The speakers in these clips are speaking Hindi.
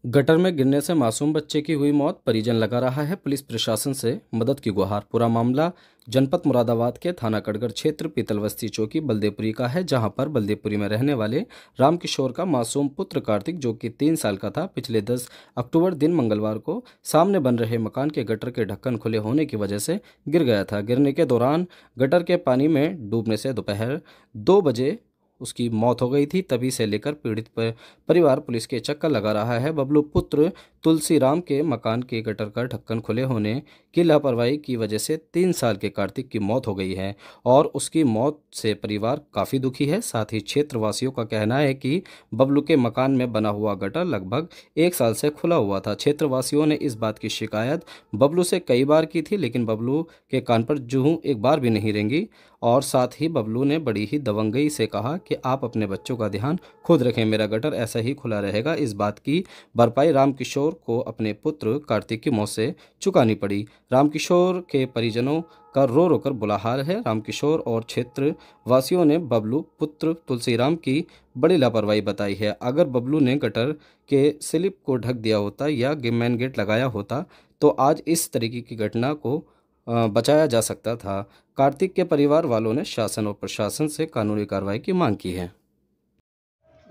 गटर में गिरने से मासूम बच्चे की हुई मौत, परिजन लगा रहा है पुलिस प्रशासन से मदद की गुहार। पूरा मामला जनपद मुरादाबाद के थाना कटघर क्षेत्र पीतलवस्ती चौकी बलदेवपुरी का है, जहां पर बलदेवपुरी में रहने वाले रामकिशोर का मासूम पुत्र कार्तिक, जो कि 3 साल का था, पिछले 10 अक्टूबर दिन मंगलवार को सामने बन रहे मकान के गटर के ढक्कन खुले होने की वजह से गिर गया था। गिरने के दौरान गटर के पानी में डूबने से दोपहर 2 बजे उसकी मौत हो गई थी। तभी से लेकर पीड़ित पर परिवार पुलिस के चक्कर लगा रहा है। बबलू पुत्र तुलसीराम के मकान के गटर का ढक्कन खुले होने की लापरवाही की वजह से 3 साल के कार्तिक की मौत हो गई है और उसकी मौत से परिवार काफ़ी दुखी है। साथ ही क्षेत्रवासियों का कहना है कि बबलू के मकान में बना हुआ गटर लगभग 1 साल से खुला हुआ था। क्षेत्रवासियों ने इस बात की शिकायत बबलू से कई बार की थी, लेकिन बबलू के कान पर जूं एक बार भी नहीं रेंगी। और साथ ही बबलू ने बड़ी ही दबंगई से कहा कि आप अपने बच्चों का ध्यान खुद रखें, मेरा गटर ऐसा ही खुला रहेगा। इस बात की भरपाई रामकिशोर को अपने पुत्र कार्तिक की मौत से चुकानी पड़ी। रामकिशोर के परिजनों का रो रो कर बुरा हाल है। रामकिशोर और क्षेत्र वासियों ने बबलू पुत्र तुलसीराम की बड़ी लापरवाही बताई है। अगर बबलू ने गटर के स्लिप को ढक दिया होता या मेन गेट लगाया होता तो आज इस तरीके की घटना को बचाया जा सकता था। कार्तिक के परिवार वालों ने शासन और प्रशासन से कानूनी कार्रवाई की मांग की है।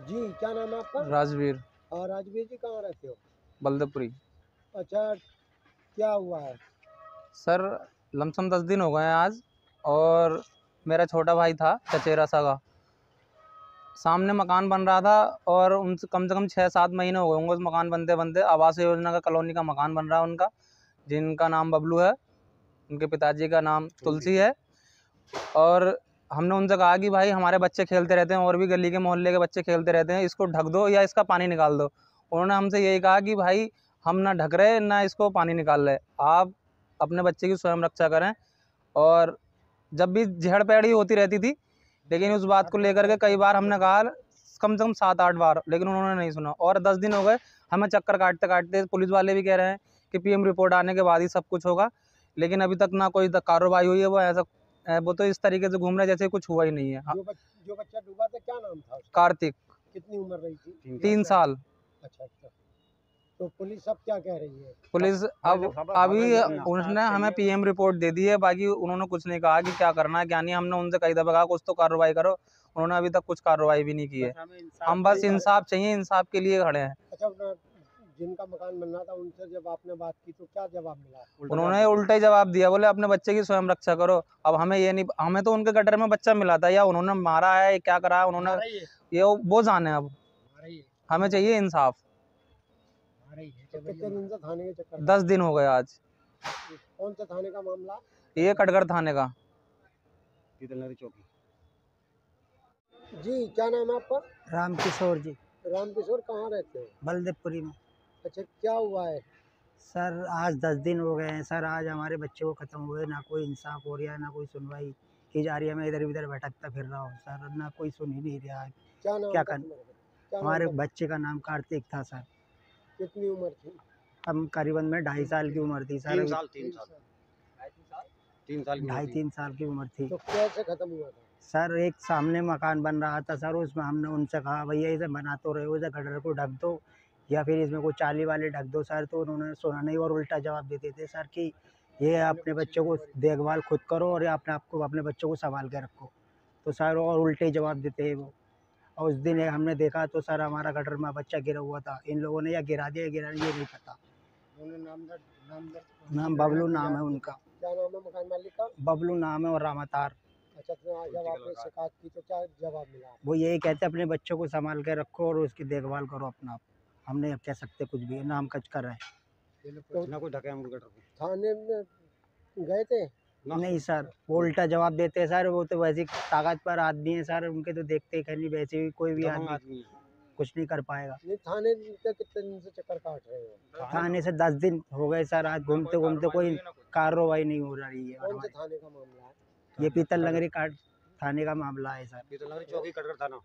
जी, क्या नाम है आपका? राजवीर। और राजवीर जी कहाँ रहते हो? बलदेवपुरी। अच्छा, क्या हुआ है? सर, लमसम 10 दिन हो गए हैं आज। और मेरा छोटा भाई था चचेरा सा का, सामने मकान बन रहा था और उनसे कम से कम 6-7 महीने हो गए होंगे उस मकान बनते बनते। आवास योजना का कॉलोनी का मकान बन रहा है उनका, जिनका नाम बबलू है, उनके पिताजी का नाम तुलसी है। और हमने उनसे कहा कि भाई हमारे बच्चे खेलते रहते हैं और भी गली के मोहल्ले के बच्चे खेलते रहते हैं, इसको ढक दो या इसका पानी निकाल दो। उन्होंने हमसे यही कहा कि भाई हम ना ढक रहे ना इसको पानी निकाल रहे, आप अपने बच्चे की स्वयं रक्षा करें। और जब भी झेड़ पैड़ी होती रहती थी, लेकिन उस बात को लेकर के कई बार हमने कहा, कम से कम 7-8 बार, लेकिन उन्होंने नहीं सुना। और 10 दिन हो गए हमें चक्कर काटते काटते। पुलिस वाले भी कह रहे हैं कि पीएम रिपोर्ट आने के बाद ही सब कुछ होगा, लेकिन अभी तक ना कोई कार्रवाई हुई है। वो तो इस तरीके से घूम रहे जैसे कुछ हुआ ही नहीं है। जो बच्चा डूबा था क्या नाम था उसका? कार्तिक। कितनी उम्र रही थी? 3 साल। अच्छा, तो पुलिस अब क्या कह रही है? पुलिस अब अभी उसने हमें पीएम रिपोर्ट दे दी है, बाकी उन्होंने कुछ नहीं कहा कि क्या करना है क्या नहीं। हमने उनसे कई दफा कहा कुछ तो कार्रवाई करो, उन्होंने अभी तक कुछ कार्रवाई भी नहीं की है। हम बस इंसाफ चाहिए, इंसाफ के लिए खड़े हैं। अच्छा, जिनका मकान बन रहा था उनसे जब आपने बात की तो क्या जवाब मिला? उन्होंने उल्टा ही जवाब दिया, बोले अपने बच्चे की स्वयं रक्षा करो। अब हमें ये नहीं, हमें तो उनके गटर में बच्चा मिला था, या उन्होंने मारा है क्या करा है उन्होंने, ये वो जाने। अब हमें चाहिए इंसाफ। तो कितने दिन से थाने के चक्कर? 10 दिन हो गए आज। कौन से थाने का मामला? ये कटघर थाने का। चौकी। जी, क्या नाम है आपका? रामकिशोर जी। रामकिशोर, कहाँ रहते हो? बलदेवपुरी में। अच्छा, क्या हुआ है? सर, आज 10 दिन हो गए हैं सर। आज हमारे बच्चे को ख़त्म हुए, ना कोई इंसाफ हो रहा है, ना कोई सुनवाई की जा रही है। मैं इधर उधर भटकता फिर रहा हूँ सर, ना कोई सुन ही नहीं रहा है। क्या नाम क्या था कर तुम्हारा? हमारे बच्चे का नाम कार्तिक था सर। कितनी उम्र थी? हम करीबन में 2.5 साल की उम्र थी सर। 3 साल 2.5-3 साल की उम्र थी। तो कैसे खत्म हुआ था? सर, एक सामने मकान बन रहा था सर, उसमें हमने उनसे कहा भैया इसे बना तो रहे हो, इसे गटर को ढक दो या फिर इसमें कोई चाली वाले ढक दो सर। तो उन्होंने सुना नहीं और उल्टा जवाब देते थे सर कि ये अपने बच्चों को देखभाल खुद करो और अपने बच्चों को संभाल के रखो। तो सर और उल्टे जवाब देते हैं वो। और उस दिन हमने देखा तो सर हमारा गटर में बच्चा गिरा हुआ था। इन लोगों ने या गिरा दिया या गिरा ये नहीं पता। नाम बबलू नाम है उनका। क्या नाम है मकान मालिक का? बबलू नाम है और रामातार। अच्छा, तो जब आपने शिकायत की तो क्या जवाब मिला? वो यही कहते अपने बच्चों को संभाल के रखो और उसकी देखभाल करो अपना आप। हमने अब कह सकते कुछ भी, नाम कच कर रहे हैं। तो ना कोई ढके हम गटर को थाने में गए थे? नहीं सर, वो उल्टा जवाब देते हैं सर। वो तो वैसे ताकत पर आदमी है सर, उनके तो देखते ही कहीं वैसे भी कोई भी आदमी कुछ नहीं कर पाएगा। नहीं, थाने के कितने दिन से चक्कर काट रहे हो? थाने से 10 दिन हो गए सर। आज घूमते घूमते कोई कार्रवाई नहीं हो रही है। कौन से थाने का मामला है? ये पीतल नगरी काट थाने का मामला है सर। पीतल नगरी चौकी कटघर थाना।